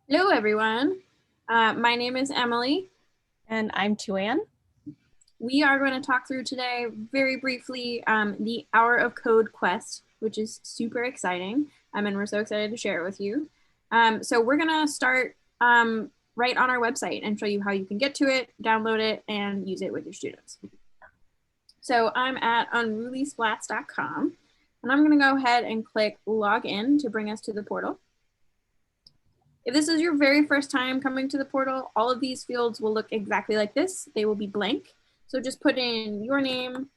Hello, everyone. My name is Emily. And I'm Tuan. We are going to talk through today, very briefly, the Hour of Code quest, which is super exciting. And we're so excited to share it with you. So we're going to start right on our website and show you how you can get to it, download it, and use it with your students. So I'm at unrulysplats.com, and I'm going to go ahead and click log in to bring us to the portal. If this is your very first time coming to the portal, all of these fields will look exactly like this. They will be blank. So just put in your name,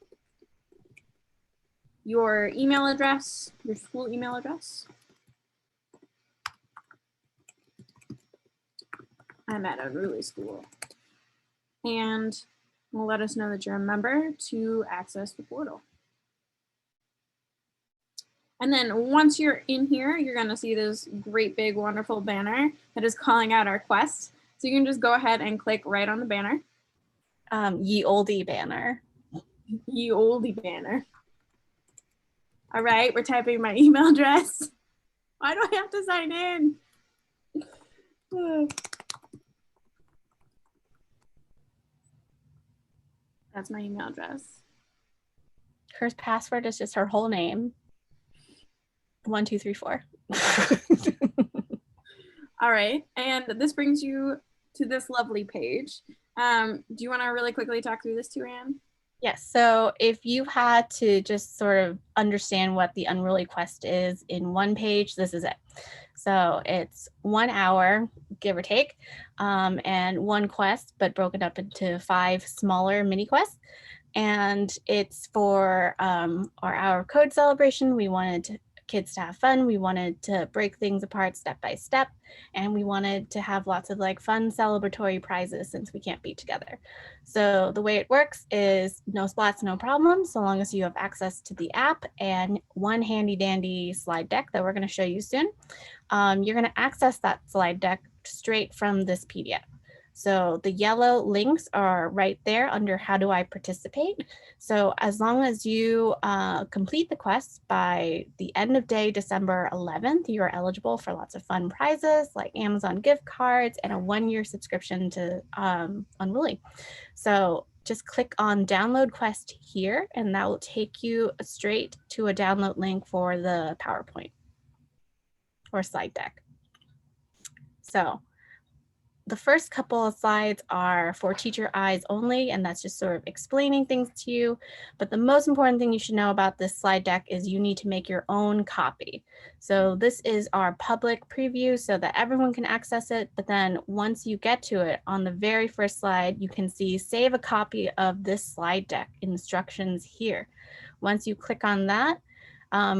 your email address, your school email address. I'm at Unruly School. And will let us know that you're a member to access the portal. And then once you're in here, you're going to see this great big wonderful banner that is calling out our quest. So you can just go ahead and click right on the banner. Ye oldie banner. Ye oldie banner. All right, we're typing my email address. Why do I have to sign in? That's my email address. Her password is just her whole name. 1, 2, 3, 4. All right, and this brings you to this lovely page. Do you want to really quickly talk through this, Anne? Yes, so if you had to just sort of understand what the Unruly Quest is in one page, this is it. So it's 1 hour, give or take, and one quest, but broken up into 5 smaller mini quests. And it's for our Hour of Code celebration. We wanted kids to have fun. We wanted to break things apart step by step. And we wanted to have lots of like fun celebratory prizes since we can't be together. So the way it works is no splats, no problems, so long as you have access to the app and one handy dandy slide deck that we're going to show you soon. You're going to access that slide deck straight from this PDF. So the yellow links are right there under how do I participate. So as long as you complete the quest by the end of day, December 11th, you are eligible for lots of fun prizes like Amazon gift cards and a 1-year subscription to Unruly. So just click on download quest here, and that will take you straight to a download link for the PowerPoint or slide deck. So the first couple of slides are for teacher eyes only, and that's just sort of explaining things to you. But the most important thing you should know about this slide deck is you need to make your own copy. So this is our public preview so that everyone can access it. But then once you get to it, on the very first slide, you can see save a copy of this slide deck instructions here. Once you click on that,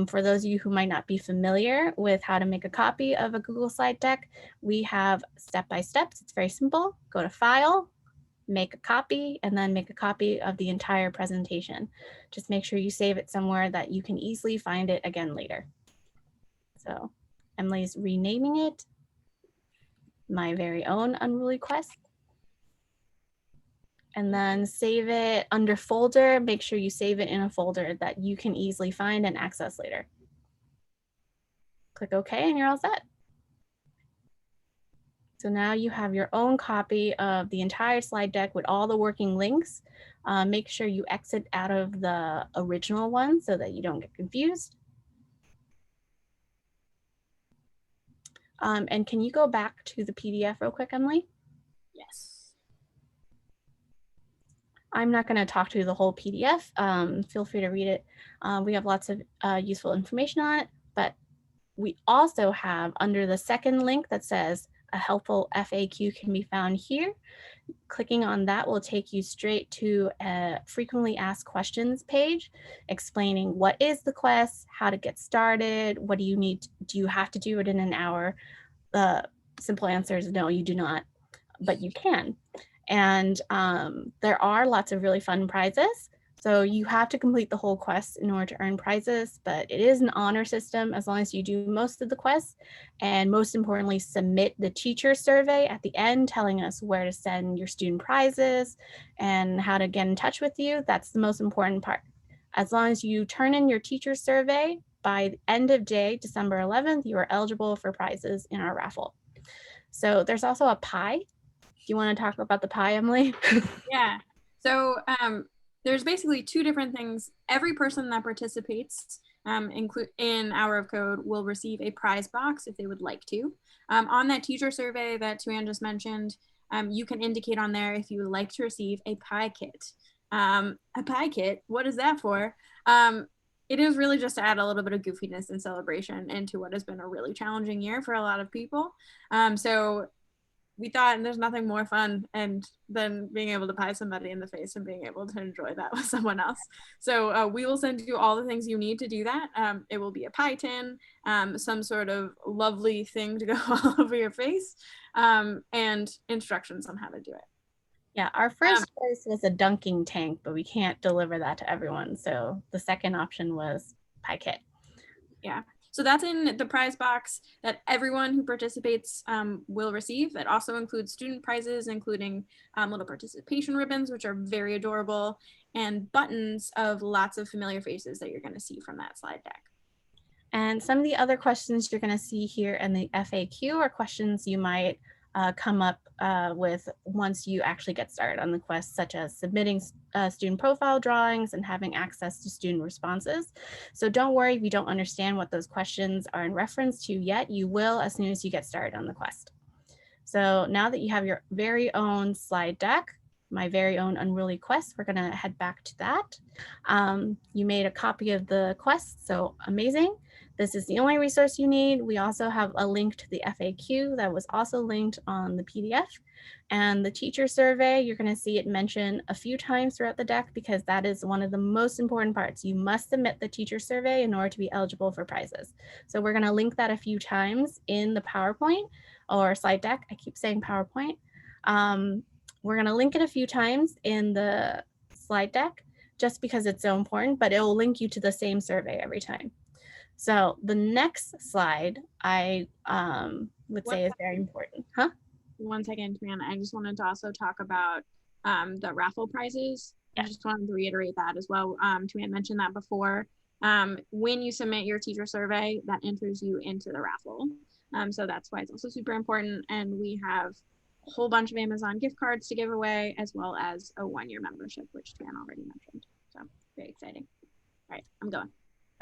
for those of you who might not be familiar with how to make a copy of a Google slide deck, we have step-by-steps. It's very simple. Go to File, make a copy, and then make a copy of the entire presentation. Just make sure you save it somewhere that you can easily find it again later. So Emily's renaming it My Very Own Unruly Quest. And then save it under folder. Make sure you save it in a folder that you can easily find and access later. Click OK and you're all set. So now you have your own copy of the entire slide deck with all the working links. Make sure you exit out of the original one so that you don't get confused. And can you go back to the PDF real quick, Emily? Yes. I'm not going to talk to the whole PDF. Feel free to read it. We have lots of useful information on it, but we also have under the second link that says a helpful FAQ can be found here. Clicking on that will take you straight to a frequently asked questions page explaining what is the quest, how to get started, what do you need, do you have to do it in an hour? The simple answer is no, you do not, but you can. And there are lots of really fun prizes. So you have to complete the whole quest in order to earn prizes, but it is an honor system as long as you do most of the quests. And most importantly, submit the teacher survey at the end telling us where to send your student prizes and how to get in touch with you. That's the most important part. As long as you turn in your teacher survey by the end of day, December 11th, you are eligible for prizes in our raffle. So there's also a pie. Do you want to talk about the pie, Emily? Yeah. So there's basically two different things. Every person that participates in Hour of Code will receive a prize box if they would like to. On that teacher survey that Tuan just mentioned, you can indicate on there if you would like to receive a pie kit. A pie kit, what is that for? It is really just to add a little bit of goofiness and celebration into what has been a really challenging year for a lot of people. So we thought there's nothing more fun than being able to pie somebody in the face and being able to enjoy that with someone else. So we will send you all the things you need to do that. It will be a pie tin, some sort of lovely thing to go all over your face, and instructions on how to do it. Yeah, our first choice was a dunking tank, but we can't deliver that to everyone. So the second option was pie kit. Yeah. So that's in the prize box that everyone who participates will receive. It also includes student prizes, including little participation ribbons, which are very adorable, and buttons of lots of familiar faces that you're going to see from that slide deck. And some of the other questions you're going to see here in the FAQ are questions you might come up with once you actually get started on the quest, such as submitting student profile drawings and having access to student responses. So don't worry if you don't understand what those questions are in reference to yet. You will as soon as you get started on the quest. So now that you have your very own slide deck, my very own Unruly quest, we're going to head back to that. You made a copy of the quest, so amazing. This is the only resource you need. We also have a link to the FAQ that was also linked on the PDF. And the teacher survey, you're going to see it mentioned a few times throughout the deck because that is one of the most important parts. You must submit the teacher survey in order to be eligible for prizes. So we're going to link that a few times in the PowerPoint or slide deck. I keep saying PowerPoint. We're going to link it a few times in the slide deck just because it's so important, but it will link you to the same survey every time. So the next slide I would say is very important. Huh? 1 second, Tuan. I just wanted to also talk about the raffle prizes. Yeah. I just wanted to reiterate that as well. Tuan mentioned that before. When you submit your teacher survey, that enters you into the raffle. So that's why it's also super important. And we have a whole bunch of Amazon gift cards to give away, as well as a 1-year membership, which Tuan already mentioned. So very exciting. All right, I'm going.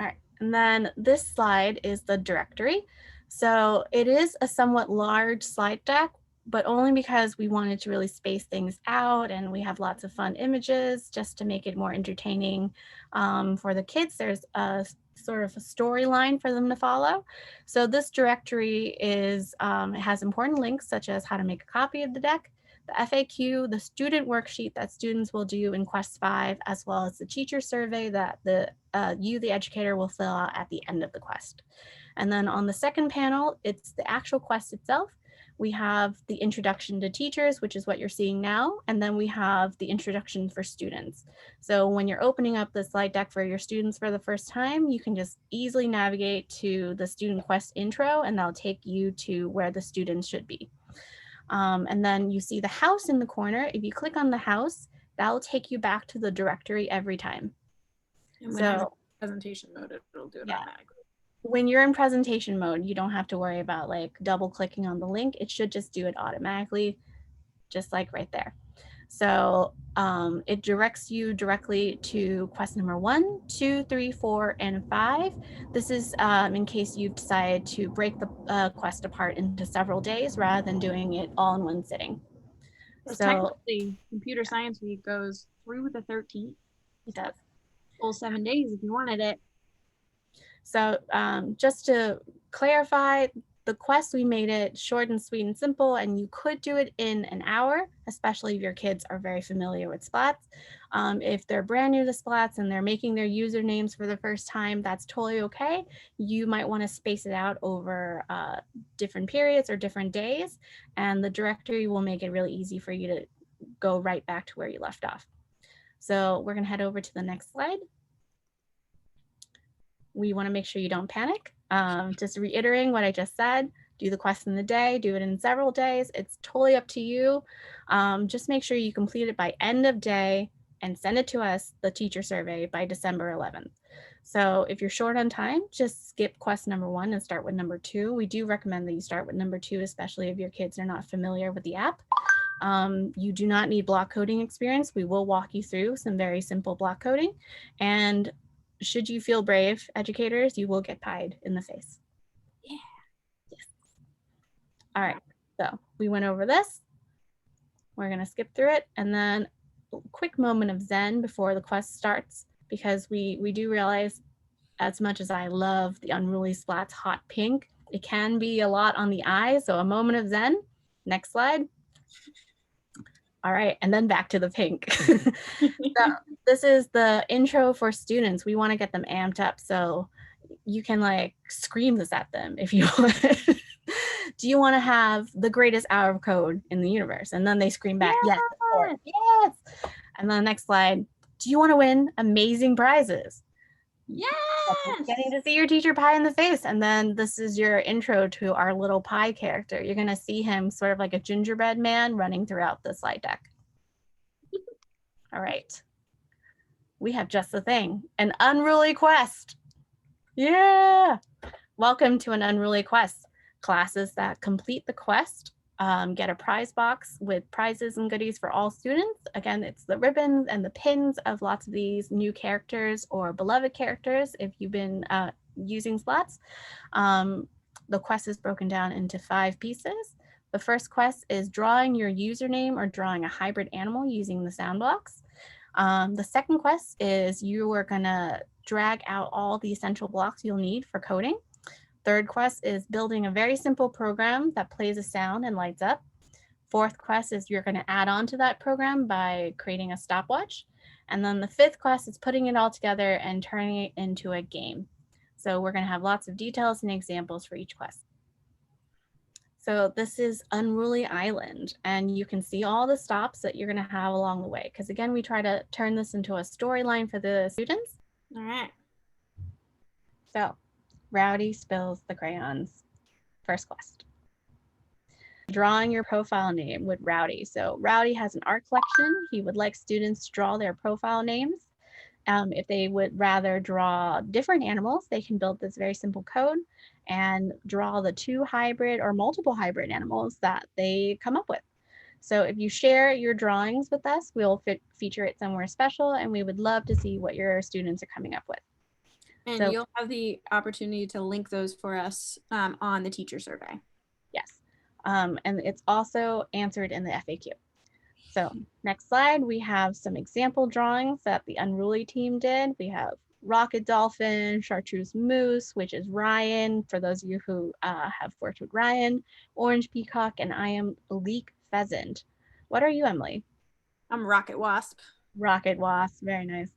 All right, and then this slide is the directory. So it is a somewhat large slide deck, but only because we wanted to really space things out and we have lots of fun images just to make it more entertaining for the kids. There's a sort of a storyline for them to follow. So this directory is, it has important links such as how to make a copy of the deck, the FAQ, the student worksheet that students will do in Quest 5, as well as the teacher survey that you, the educator, will fill out at the end of the quest. And then on the second panel, it's the actual quest itself. We have the introduction to teachers, which is what you're seeing now. And then we have the introduction for students. So when you're opening up the slide deck for your students for the first time, you can just easily navigate to the student quest intro, and that'll take you to where the students should be. And then you see the house in the corner. If you click on the house, that'll take you back to the directory every time. And when I'm in presentation mode, it'll do it automatically. When you're in presentation mode, you don't have to worry about like double clicking on the link. It should just do it automatically, just like right there. So it directs you directly to quest number 1, 2, 3, 4, and 5. This is in case you've decided to break the quest apart into several days rather than doing it all in one sitting. So technically, Computer Science Week goes through the 13th. It does. Full 7 days if you wanted it. So just to clarify, the quest, we made it short and sweet and simple, and you could do it in an hour, especially if your kids are very familiar with Splats. If they're brand new to Splats and they're making their usernames for the first time, that's totally okay. You might want to space it out over different periods or different days, and the directory will make it really easy for you to go right back to where you left off. So we're going to head over to the next slide. We want to make sure you don't panic. Just reiterating what I just said, do the quest in the day, do it in several days. It's totally up to you. Just make sure you complete it by end of day and send it to us, the teacher survey, by December 11th. So if you're short on time, just skip quest number 1 and start with number 2. We do recommend that you start with number 2, especially if your kids are not familiar with the app. You do not need block coding experience. We will walk you through some very simple block coding. And should you feel brave, educators, you will get pied in the face. Yeah. Yes. All right, so we went over this. We're gonna skip through it, and then a quick moment of zen before the quest starts, because we do realize, as much as I love the Unruly Splats hot pink, it can be a lot on the eye, so a moment of zen. Next slide. All right, and then back to the pink. So this is the intro for students. We want to get them amped up, so you can like scream this at them if you want. Do you want to have the greatest hour of code in the universe? And then they scream back, yes, of course, yes. And then the next slide, do you want to win amazing prizes? Yes. Getting to see your teacher pie in the face. And then this is your intro to our little pie character. You're going to see him sort of like a gingerbread man running throughout the slide deck. All right. We have just the thing, an unruly quest. Yeah. Welcome to an unruly quest. Classes that complete the quest get a prize box with prizes and goodies for all students. Again, it's the ribbons and the pins of lots of these new characters or beloved characters if you've been using slots. The quest is broken down into 5 pieces. The first quest is drawing your username or drawing a hybrid animal using the sound blocks. The second quest is you are gonna drag out all the essential blocks you'll need for coding. Third quest is building a very simple program that plays a sound and lights up. Fourth quest is you're going to add on to that program by creating a stopwatch. And then the 5th quest is putting it all together and turning it into a game. So we're going to have lots of details and examples for each quest. So this is Unruly Island, and you can see all the stops that you're going to have along the way. Because again, we try to turn this into a storyline for the students. All right. So Rowdy spills the crayons. First quest. Drawing your profile name with Rowdy. So Rowdy has an art collection. He would like students to draw their profile names. If they would rather draw different animals, they can build this very simple code and draw the 2 hybrid or multiple hybrid animals that they come up with. So if you share your drawings with us, we'll feature it somewhere special, and we would love to see what your students are coming up with. And so, you'll have the opportunity to link those for us on the teacher survey. Yes. And it's also answered in the FAQ. So next slide, we have some example drawings that the Unruly team did. We have Rocket Dolphin, Chartreuse Moose, which is Ryan, for those of you who have worked with Ryan, Orange Peacock, and I am Leek Pheasant. What are you, Emily? I'm Rocket Wasp. Rocket Wasp, very nice.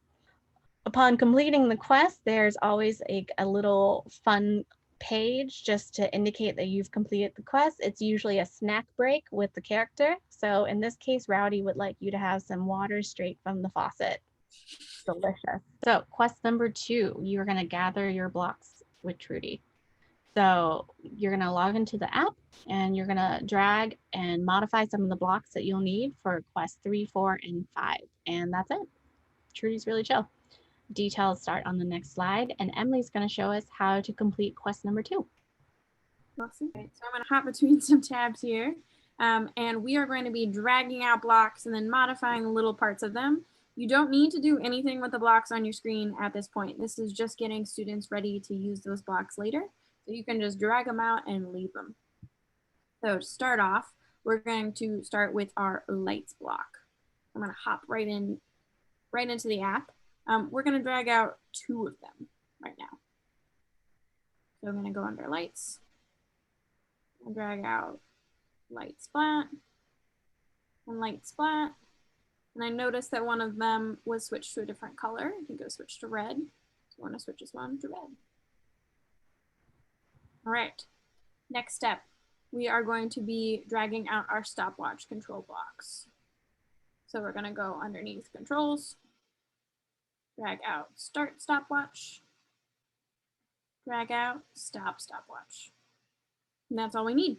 Upon completing the quest, there's always a little fun page just to indicate that you've completed the quest. It's usually a snack break with the character. So in this case, Rowdy would like you to have some water straight from the faucet. Delicious. So quest number 2, you're going to gather your blocks with Trudy. So you're going to log into the app and you're going to drag and modify some of the blocks that you'll need for quest 3, 4, and 5. And that's it. Trudy's really chill. Details start on the next slide, and Emily's going to show us how to complete quest number 2. Awesome. Okay, so I'm going to hop between some tabs here, and we are going to be dragging out blocks and then modifying little parts of them. You don't need to do anything with the blocks on your screen at this point. This is just getting students ready to use those blocks later. So you can just drag them out and leave them. So to start off, we're going to start with our lights block. I'm going to hop right into the app. We're going to drag out 2 of them right now. So I'm going to go under lights and drag out light splat and light splat. And I noticed that one of them was switched to a different color. I think it was switched to red. So I want to switch this one to red. All right, next step. We are going to be dragging out our stopwatch control blocks. So we're going to go underneath controls, drag out start stopwatch, drag out stop stopwatch. And that's all we need.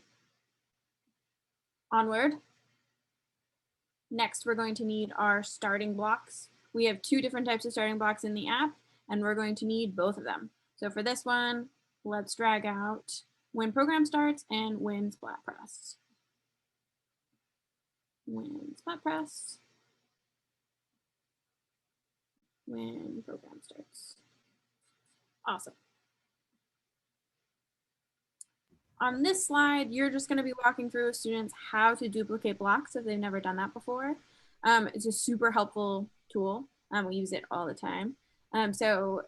Onward. Next, we're going to need our starting blocks. we have two different types of starting blocks in the app, and we're going to need both of them. So for this one, let's drag out when program starts and when splat press. When splat press, when program starts. Awesome. On this slide, you're just going to be walking through with students how to duplicate blocks if they've never done that before. It's a super helpful tool. We use it all the time. So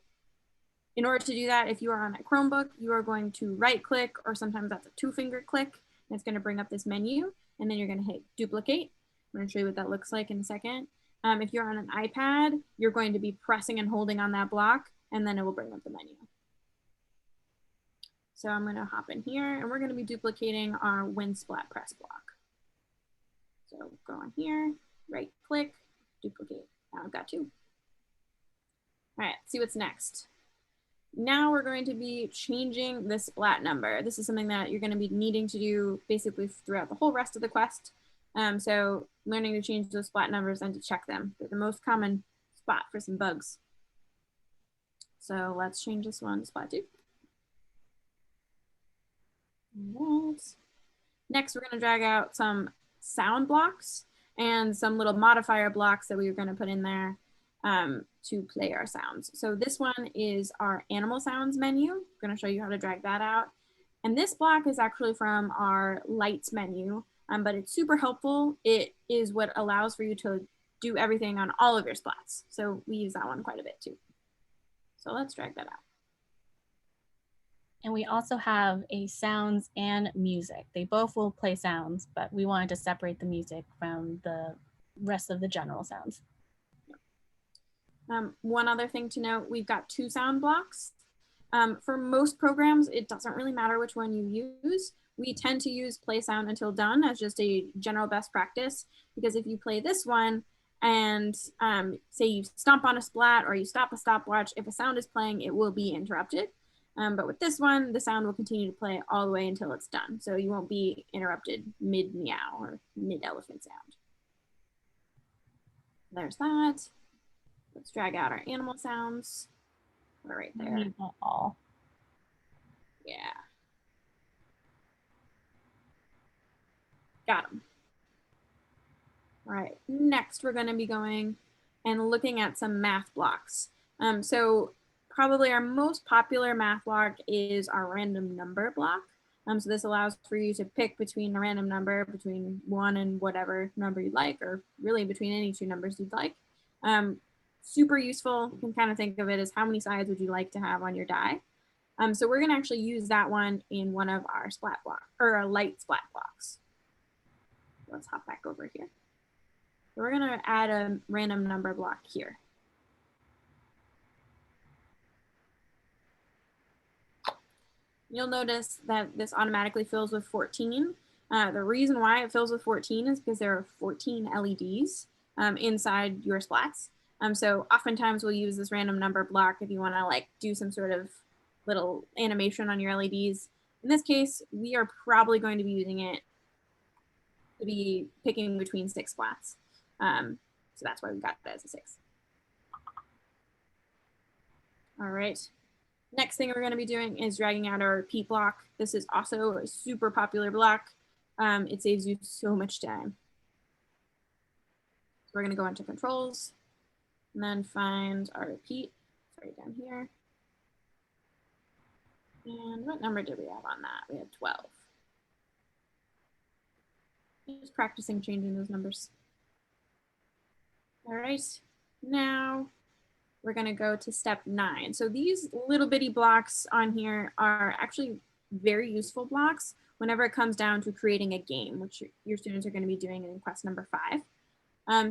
in order to do that, if you are on a Chromebook, you are going to right click, or sometimes that's a 2-finger click, and it's going to bring up this menu, and then you're going to hit duplicate. I'm going to show you what that looks like in a second. If you're on an iPad, you're going to be pressing and holding on that block, and then it will bring up the menu. So I'm going to hop in here, and we're going to be duplicating our when splat press block. So go on here, right click, duplicate. Now I've got 2. All right, let's see what's next. Now we're going to be changing the splat number. This is something that you're going to be needing to do basically throughout the whole rest of the quest. So learning to change those splat numbers and to check them. They're the most common spot for some bugs. So let's change this one to splat 2. Right. Next, we're going to drag out some sound blocks and some little modifier blocks that we were going to put in there to play our sounds. So this one is our animal sounds menu. I'm going to show you how to drag that out. And this block is actually from our lights menu, but it's super helpful. It is what allows for you to do everything on all of your splats. So we use that one quite a bit too. So let's drag that out. And we also have a sounds and music. They both will play sounds, but we wanted to separate the music from the rest of the general sounds. One other thing to note, we've got 2 sound blocks. For most programs, it doesn't really matter which one you use. We tend to use play sound until done as just a general best practice, because if you play this one and say you stomp on a splat or you stop a stopwatch, if a sound is playing, it will be interrupted. But with this one, the sound will continue to play all the way until it's done. So you won't be interrupted mid-meow or mid-elephant sound. There's that. Let's drag out our animal sounds. We're right there. All. Yeah. Got them. All right, next we're going to be going and looking at some math blocks. So probably our most popular math block is our random number block. So this allows for you to pick between a random number, between 1 and whatever number you'd like, or really between any 2 numbers you'd like. Super useful. You can kind of think of it as how many sides would you like to have on your die. So we're going to actually use that one in one of our splat block or our light splat blocks. Let's hop back over here. So we're going to add a random number block here. You'll notice that this automatically fills with 14. The reason why it fills with 14 is because there are 14 LEDs inside your splats. So oftentimes we'll use this random number block if you want to like do some sort of little animation on your LEDs. In this case, we are probably going to be using it to be picking between 6 splats. So that's why we got it as a 6. All right. Next thing we're going to be doing is dragging out our repeat block. This is also a super popular block. It saves you so much time. So we're going to go into controls and then find our repeat. Sorry, down here. And what number did we have on that? We had 12. Just practicing changing those numbers. All right, now we're going to go to step 9. So these little bitty blocks on here are actually very useful blocks whenever it comes down to creating a game, which your students are going to be doing in quest number 5.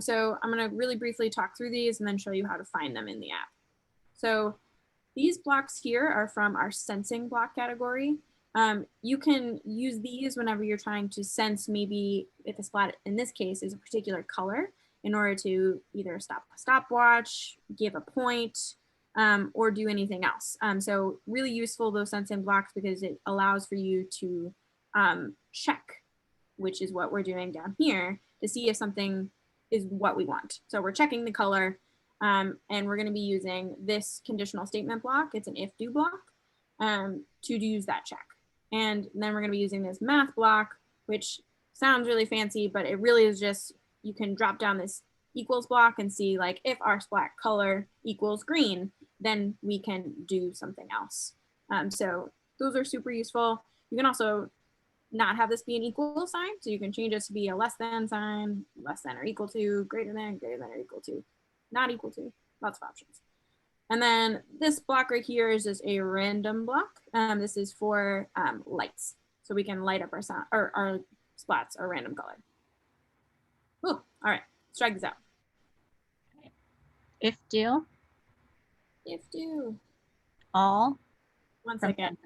So I'm going to really briefly talk through these and then show you how to find them in the app. So these blocks here are from our sensing block category. You can use these whenever you're trying to sense maybe if a splat in this case is a particular color in order to either stop a stopwatch, give a point, or do anything else. So really useful, those sensing blocks, because it allows for you to check, which is what we're doing down here, to see if something is what we want. So we're checking the color, And we're going to be using this conditional statement block. It's an if-do block to use that check. And then we're going to be using this math block, which sounds really fancy, but it really is just, you can drop down this equals block and see like if our splat color equals green, then we can do something else. So those are super useful. You can also not have this be an equal sign. So you can change it to be a less than sign, less than or equal to, greater than or equal to, not equal to, lots of options. And then this block right here is just a random block. This is for lights. So we can light up our sound or our splats or random color. Ooh, all right, let's try this out. If do. If do. All. One second.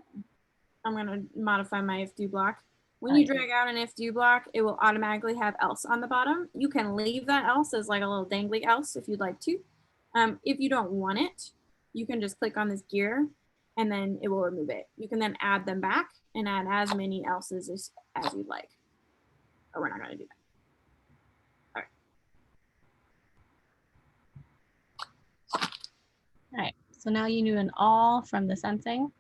I'm going to modify my if do block. When you drag out an if do block, it will automatically have else on the bottom. You can leave that else as like a little dangly else if you'd like to. If you don't want it, you can just click on this gear and then it will remove it. You can then add them back and add as many else's as you'd like. But we're not going to do that. All right, so now you knew an all from the sensing.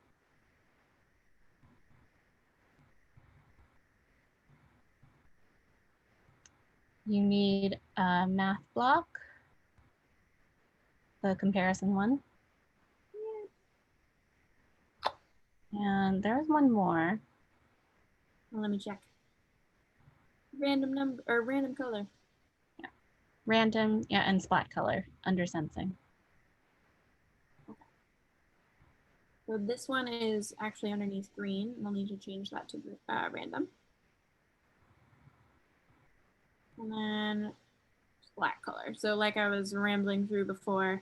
You need a math block, the comparison one. And there's one more. Well, let me check. Random number or random color. Yeah. Random, yeah, and splat color under sensing. Okay. So this one is actually underneath green. We'll need to change that to random. And then black color. So like I was rambling through before,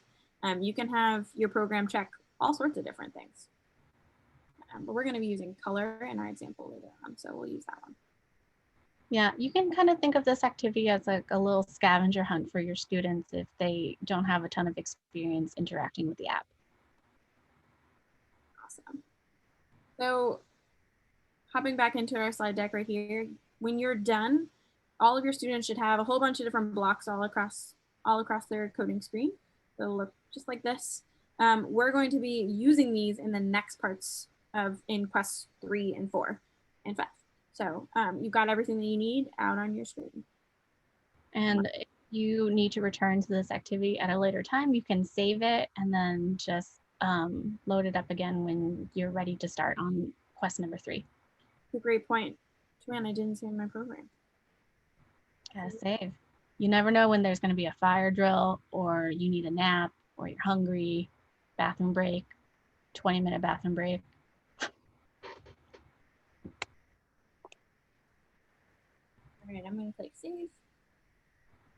you can have your program check all sorts of different things. But we're going to be using color in our example later on, so we'll use that one. Yeah, you can kind of think of this activity as like a little scavenger hunt for your students if they don't have a ton of experience interacting with the app. Awesome. So hopping back into our slide deck right here, when you're done, all of your students should have a whole bunch of different blocks all across their coding screen. They'll look just like this. We're going to be using these in the next parts in quests 3 and 4 and 5. So you've got everything that you need out on your screen. And if you need to return to this activity at a later time, you can save it and then just load it up again when you're ready to start on quest number 3. That's a great point. Man, I didn't save my program. Gotta save. You never know when there's going to be a fire drill or you need a nap or you're hungry, bathroom break, 20-minute bathroom break. All right, I'm going to click save.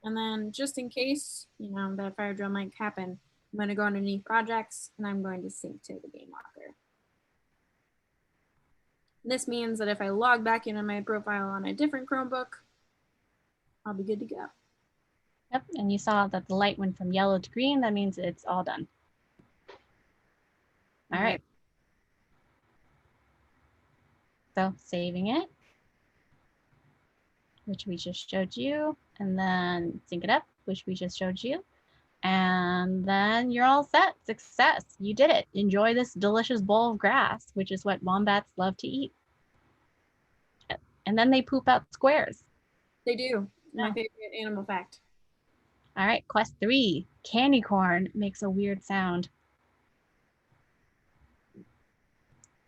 And then just in case, that fire drill might happen, I'm going to go underneath projects and I'm going to sync to the game locker. This means that if I log back into my profile on a different Chromebook, I'll be good to go. Yep, and you saw that the light went from yellow to green. That means it's all done. All right. So saving it, which we just showed you, and then sync it up, which we just showed you. And then you're all set. Success. You did it. Enjoy this delicious bowl of grass, which is what wombats love to eat. And then they poop out squares. They do. My favorite animal fact. All right, quest 3. Candy corn makes a weird sound.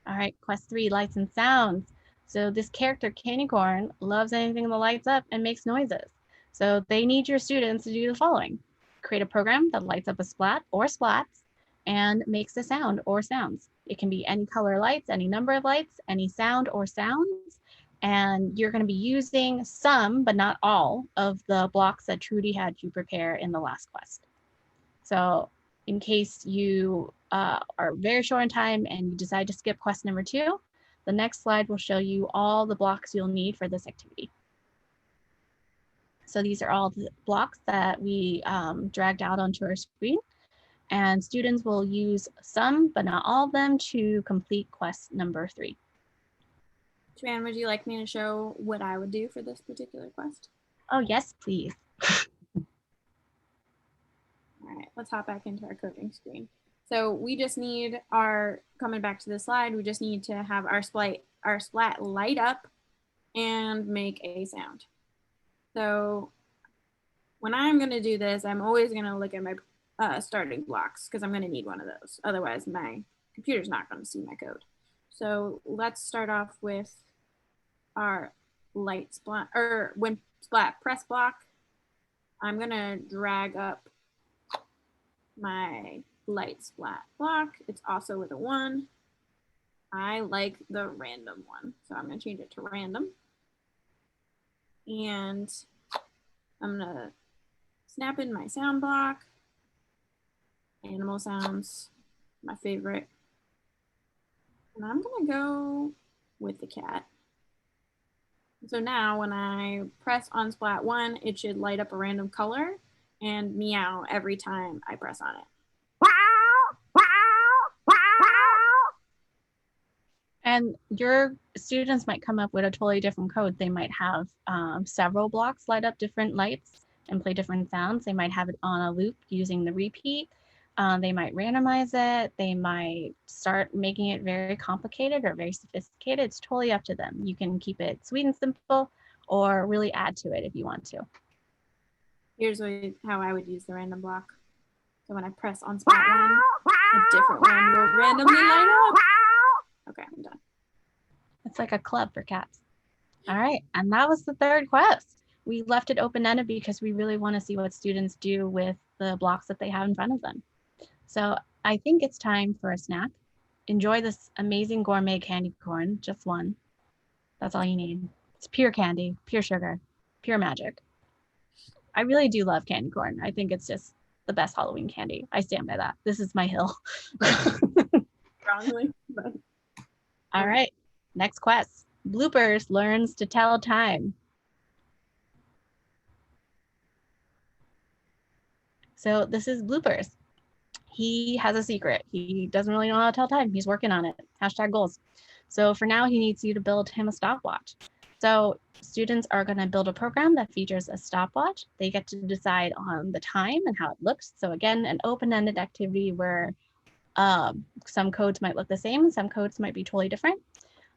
All right, quest 3, lights and sounds. So this character, Candy Corn, loves anything that lights up and makes noises. So they need your students to do the following. Create a program that lights up a splat or splats and makes a sound or sounds. It can be any color lights, any number of lights, any sound or sounds. And you're going to be using some, but not all, of the blocks that Trudy had you prepare in the last quest. So in case you are very short on time and you decide to skip quest number 2, the next slide will show you all the blocks you'll need for this activity. So these are all the blocks that we dragged out onto our screen, and students will use some, but not all of them, to complete quest number 3. Joanne, would you like me to show what I would do for this particular quest? Oh, yes, please. All right, let's hop back into our coding screen. So we just need our, coming back to the slide, we just need to have our splat light up and make a sound. So when I'm gonna do this, I'm always gonna look at my starting blocks because I'm gonna need one of those. Otherwise my computer's not gonna see my code. So let's start off with our light splat, or when splat press block. I'm gonna drag up my light splat block. It's also with a 1. I like the random one, so I'm gonna change it to random. And I'm gonna snap in my sound block. Animal sounds, my favorite. And I'm gonna go with the cat. So now when I press on splat 1, it should light up a random color and meow every time I press on it. And your students might come up with a totally different code. They might have several blocks light up different lights and play different sounds. They might have it on a loop using the repeat. They might randomize it. They might start making it very complicated or very sophisticated. It's totally up to them. You can keep it sweet and simple or really add to it if you want to. Here's how I would use the random block. So when I press on spot 1, a different one will randomly light up. Okay, I'm done. It's like a club for cats. All right, and that was the third quest. We left it open-ended because we really want to see what students do with the blocks that they have in front of them. So I think it's time for a snack. Enjoy this amazing gourmet candy corn, just one. That's all you need. It's pure candy, pure sugar, pure magic. I really do love candy corn. I think it's just the best Halloween candy. I stand by that. This is my hill. Wrongly, but all right, next quest. Bloopers learns to tell time. So this is Bloopers. He has a secret. He doesn't really know how to tell time. He's working on it. Hashtag goals. So for now, he needs you to build him a stopwatch. So students are going to build a program that features a stopwatch. They get to decide on the time and how it looks. So again, an open-ended activity where some codes might look the same and some codes might be totally different.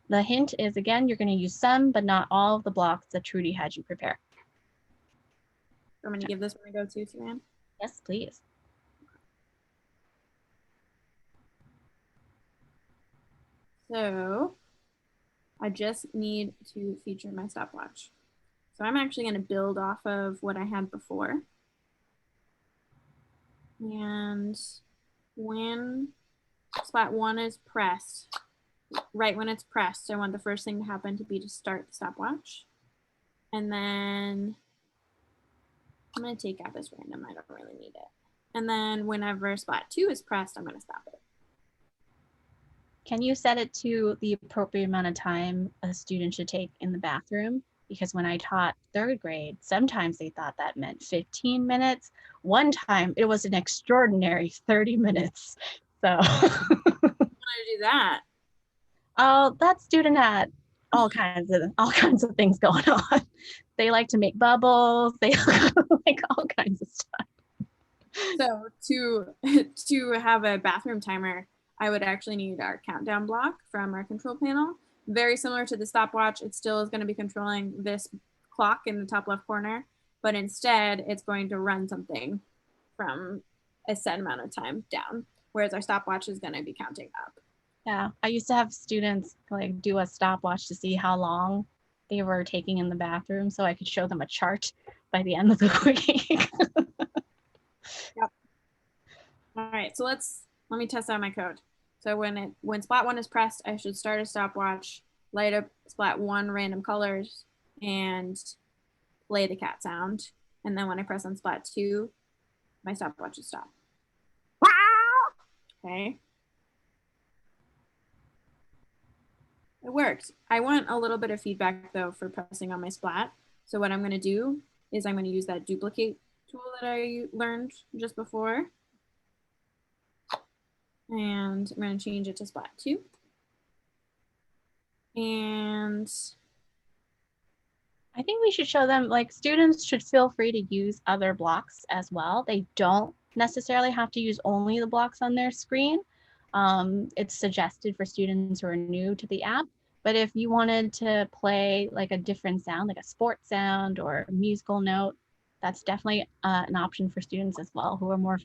The hint is, again, you're going to use some, but not all of the blocks that Trudy had you prepare. I'm going to give this one a go too, Suzanne. Yes, please. So I just need to feature my stopwatch. So I'm actually going to build off of what I had before. And when spot 1 is pressed, right when it's pressed, I want the first thing to happen to be to start the stopwatch. And then I'm going to take out this random. I don't really need it. And then whenever spot 2 is pressed, I'm going to stop it. Can you set it to the appropriate amount of time a student should take in the bathroom? Because when I taught 3rd grade, sometimes they thought that meant 15 minutes. One time it was an extraordinary 30 minutes. So I want to do that. Oh, that student had all kinds of things going on. They like to make bubbles. They like all kinds of stuff. So to have a bathroom timer, I would actually need our countdown block from our control panel. Very similar to the stopwatch, it still is going to be controlling this clock in the top left corner, but instead it's going to run something from a set amount of time down, whereas our stopwatch is going to be counting up. Yeah, I used to have students like do a stopwatch to see how long they were taking in the bathroom so I could show them a chart by the end of the week. Yep. All right, so let me test out my code. So when spot 1 is pressed, I should start a stopwatch, light up spot 1 random colors, and play the cat sound. And then when I press on spot 2, my stopwatch will stop. Okay. It worked. I want a little bit of feedback though for pressing on my splat. So what I'm going to do is I'm going to use that duplicate tool that I learned just before. And I'm going to change it to splat 2. And I think we should show them, like, students should feel free to use other blocks as well. They don't necessarily have to use only the blocks on their screen. It's suggested for students who are new to the app. But if you wanted to play like a different sound, like a sports sound or a musical note, that's definitely an option for students as well who are more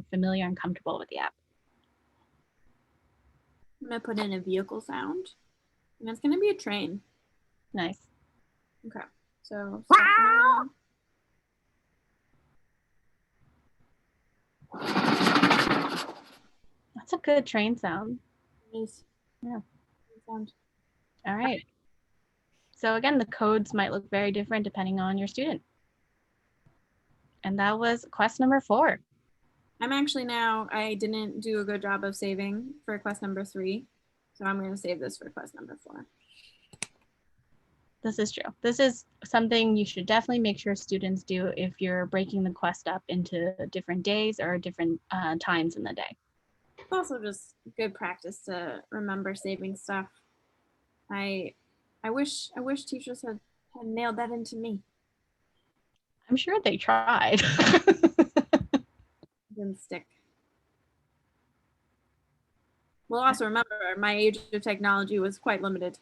familiar and comfortable with the app. I'm gonna put in a vehicle sound, and it's gonna be a train. Nice. Okay, so that's a good train sound. it is. Yeah. Sound. All right. So again, the codes might look very different depending on your student. And that was quest number 4. I'm actually I didn't do a good job of saving for quest number 3. So I'm going to save this for quest number 4. This is true. This is something you should definitely make sure students do if you're breaking the quest up into different days or different times in the day. It's also just good practice to remember saving stuff. I wish teachers had nailed that into me. I'm sure they tried. Didn't stick. Well, also remember, my age of technology was quite limited.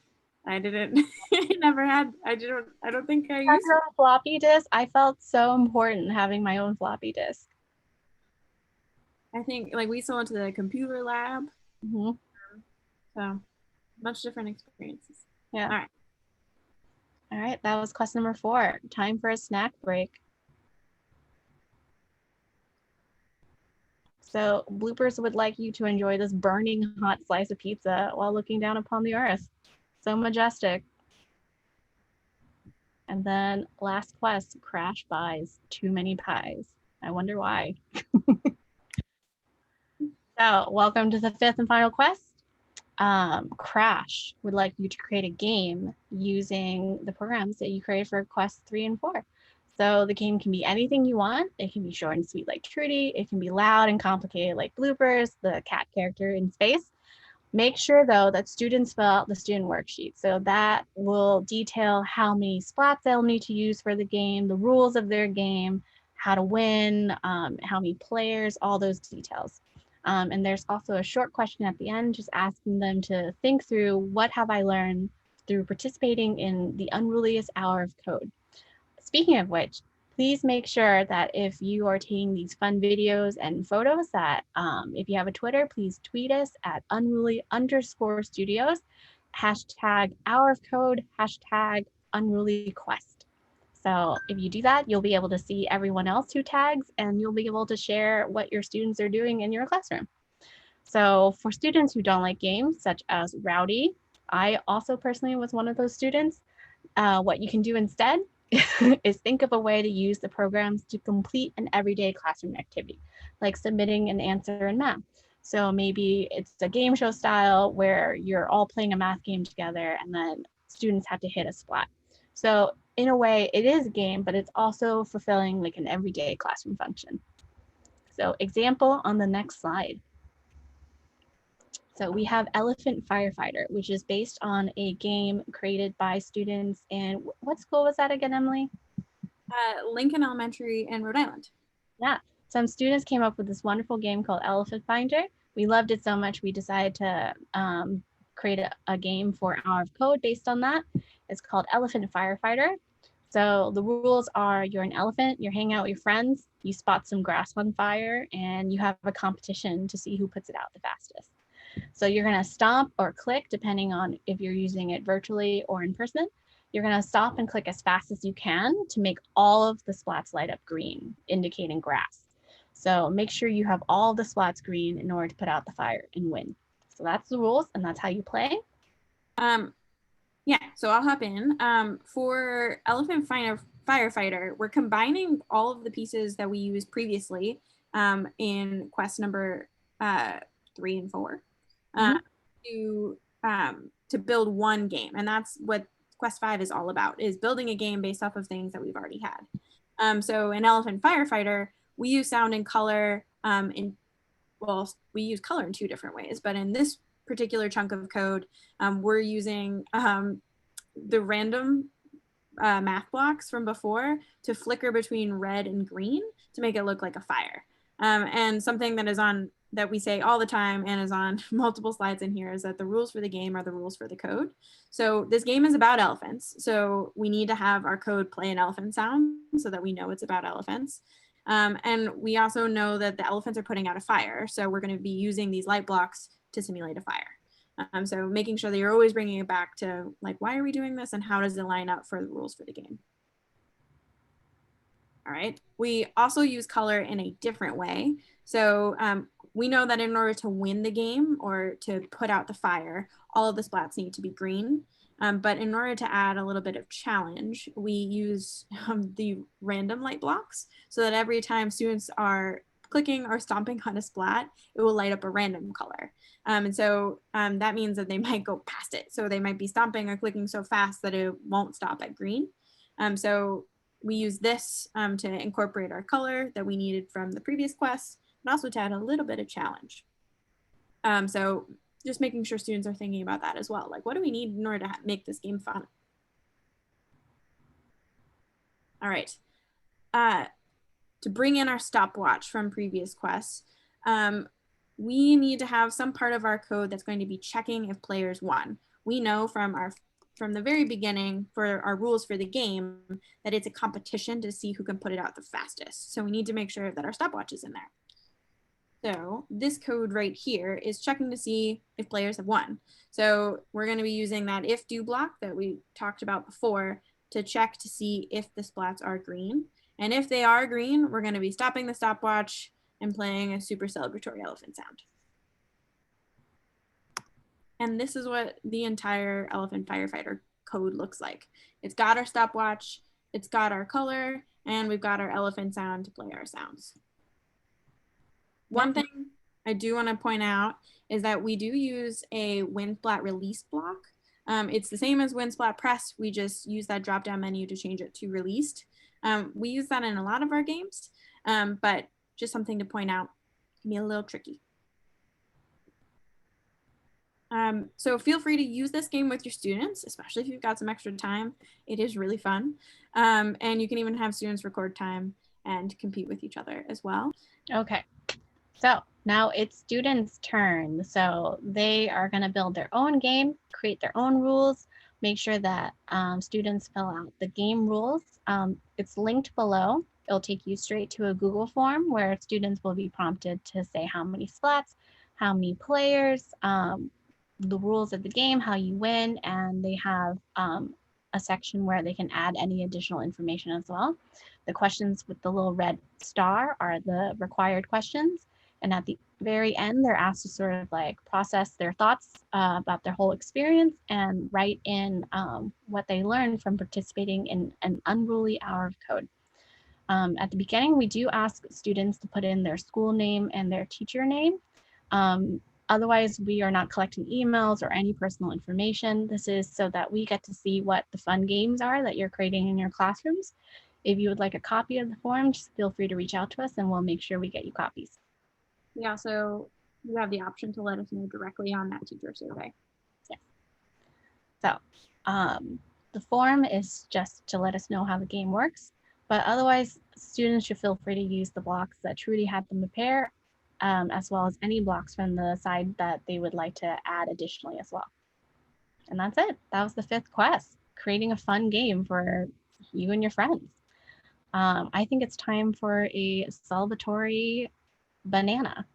I didn't. I never had. I don't think I used your own floppy disk. I felt so important having my own floppy disk. I think like we still went to the computer lab. Mm-hmm. So much different experiences. Yeah. All right. All right. That was quest number 4. Time for a snack break. So bloopers would like you to enjoy this burning hot slice of pizza while looking down upon the earth. So majestic. And then last quest, Crash buys too many pies. I wonder why. So welcome to the 5th and final quest. Crash would like you to create a game using the programs that you created for quests 3 and 4. So the game can be anything you want. It can be short and sweet like Trudy. It can be loud and complicated like bloopers, the cat character in space. Make sure though that students fill out the student worksheet. So that will detail how many splats they'll need to use for the game, the rules of their game, how to win, how many players, all those details. And there's also a short question at the end, just asking them to think through what have I learned through participating in the unruliest hour of code. Speaking of which, please make sure that if you are taking these fun videos and photos that if you have a Twitter, please tweet us at unruly_studios, #hour-of-code, #unrulyquest. So if you do that, you'll be able to see everyone else who tags and you'll be able to share what your students are doing in your classroom. So for students who don't like games, such as Rowdy, I also personally was one of those students. What you can do instead is think of a way to use the programs to complete an everyday classroom activity, like submitting an answer in math. So maybe it's a game show style where you're all playing a math game together and then students have to hit a splat. So in a way, it is a game, but it's also fulfilling like an everyday classroom function. So example on the next slide. So we have Elephant Firefighter, which is based on a game created by students in, what school was that again, Emily? Lincoln Elementary in Rhode Island. Yeah, some students came up with this wonderful game called Elephant Finder. We loved it so much, we decided to create a game for Hour of Code based on that. It's called Elephant Firefighter. So the rules are you're an elephant, you're hanging out with your friends, you spot some grass on fire, and you have a competition to see who puts it out the fastest. So you're going to stomp or click, depending on if you're using it virtually or in person. You're going to stomp and click as fast as you can to make all of the splats light up green, indicating grass. So make sure you have all the splats green in order to put out the fire and win. So that's the rules, and that's how you play. Yeah, so I'll hop in. For Elephant Firefighter, we're combining all of the pieces that we used previously in quest number 3 and 4 to build one game. And that's what quest 5 is all about, is building a game based off of things that we've already had. So in Elephant Firefighter, we use sound and color we use color in 2 different ways, but in this particular chunk of code, we're using the random math blocks from before to flicker between red and green to make it look like a fire. And something that we say all the time and is on multiple slides in here is that the rules for the game are the rules for the code. So this game is about elephants. So we need to have our code play an elephant sound so that we know it's about elephants. And we also know that the elephants are putting out a fire. So we're going to be using these light blocks to simulate a fire. So making sure that you're always bringing it back to like, why are we doing this and how does it line up for the rules for the game? All right. We also use color in a different way. So we know that in order to win the game or to put out the fire, all of the splats need to be green. But in order to add a little bit of challenge, we use the random light blocks so that every time students are clicking or stomping on a splat, it will light up a random color. And so that means that they might go past it. So they might be stomping or clicking so fast that it won't stop at green. So we use this to incorporate our color that we needed from the previous quest, and also to add a little bit of challenge. So just making sure students are thinking about that as well. Like, what do we need in order to make this game fun? All right. To bring in our stopwatch from previous quests, we need to have some part of our code that's going to be checking if players won. We know from the very beginning for our rules for the game that it's a competition to see who can put it out the fastest. So we need to make sure that our stopwatch is in there. So this code right here is checking to see if players have won. So we're going to be using that if do block that we talked about before to check to see if the splats are green. And if they are green, we're going to be stopping the stopwatch and playing a super celebratory elephant sound. And this is what the entire Elephant Firefighter code looks like. It's got our stopwatch, it's got our color, and we've got our elephant sound to play our sounds. One thing I do want to point out is that we do use a WinSplat release block. It's the same as WinSplat press. We just use that drop-down menu to change it to released. We use that in a lot of our games, but just something to point out, can be a little tricky. So feel free to use this game with your students, especially if you've got some extra time. It is really fun. And you can even have students record time and compete with each other as well. Okay. So now it's students' turn. So they are going to build their own game, create their own rules, make sure that students fill out the game rules. It's linked below. It'll take you straight to a Google form where students will be prompted to say how many splats, how many players, the rules of the game, how you win, and they have a section where they can add any additional information as well. The questions with the little red star are the required questions. And at the very end, they're asked to sort of like process their thoughts about their whole experience and write in what they learned from participating in an unruly hour of code. At the beginning, we do ask students to put in their school name and their teacher name. Otherwise, we are not collecting emails or any personal information. This is so that we get to see what the fun games are that you're creating in your classrooms. If you would like a copy of the form, just feel free to reach out to us and we'll make sure we get you copies. We also you have the option to let us know directly on that teacher survey. Yeah. So the form is just to let us know how the game works, but otherwise students should feel free to use the blocks that Trudy had them prepare, as well as any blocks from the side that they would like to add additionally as well. And that's it. That was the 5th quest, creating a fun game for you and your friends. I think it's time for a celebratory banana.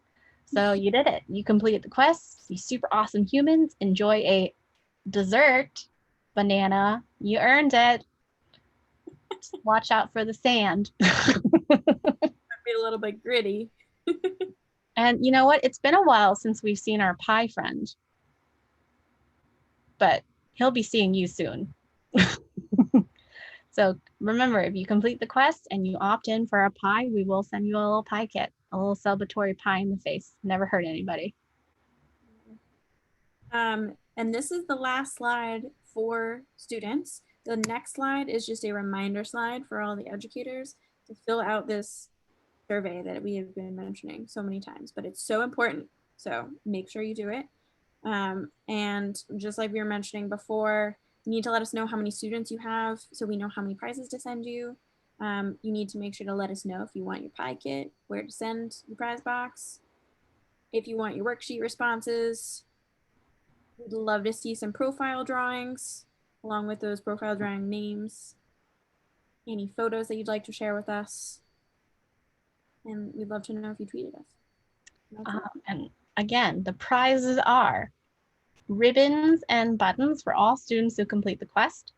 So you did it. You completed the quest. You super awesome humans. Enjoy a dessert banana. You earned it. Just watch out for the sand. Might be a little bit gritty. And you know what? It's been a while since we've seen our pie friend. But he'll be seeing you soon. So remember, if you complete the quest and you opt in for a pie, we will send you a little pie kit, a little celebratory pie in the face. Never hurt anybody. And this is the last slide for students. The next slide is just a reminder slide for all the educators to fill out this survey that we have been mentioning so many times, but it's so important. So make sure you do it. And just like we were mentioning before, you need to let us know how many students you have so we know how many prizes to send you. You need to make sure to let us know if you want your pie kit, where to send your prize box, if you want your worksheet responses. We'd love to see some profile drawings along with those profile drawing names, any photos that you'd like to share with us. And we'd love to know if you tweeted us. And again, the prizes are ribbons and buttons for all students who complete the quest.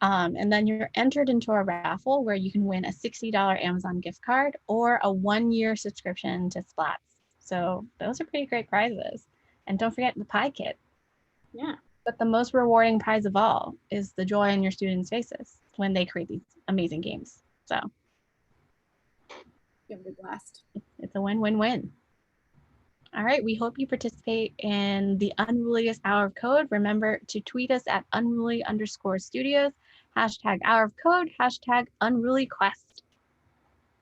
And then you're entered into a raffle where you can win a $60 Amazon gift card or a 1-year subscription to Splats. So those are pretty great prizes. And don't forget the pie kit. Yeah. But the most rewarding prize of all is the joy on your students' faces when they create these amazing games. So you have a blast. It's a win-win-win. All right, we hope you participate in the Unruliest Hour of Code. Remember to tweet us at unruly_studios, #hour of code, #unrulyquest.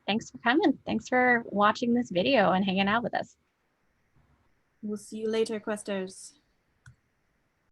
Thanks for coming. Thanks for watching this video and hanging out with us. We'll see you later, Questers.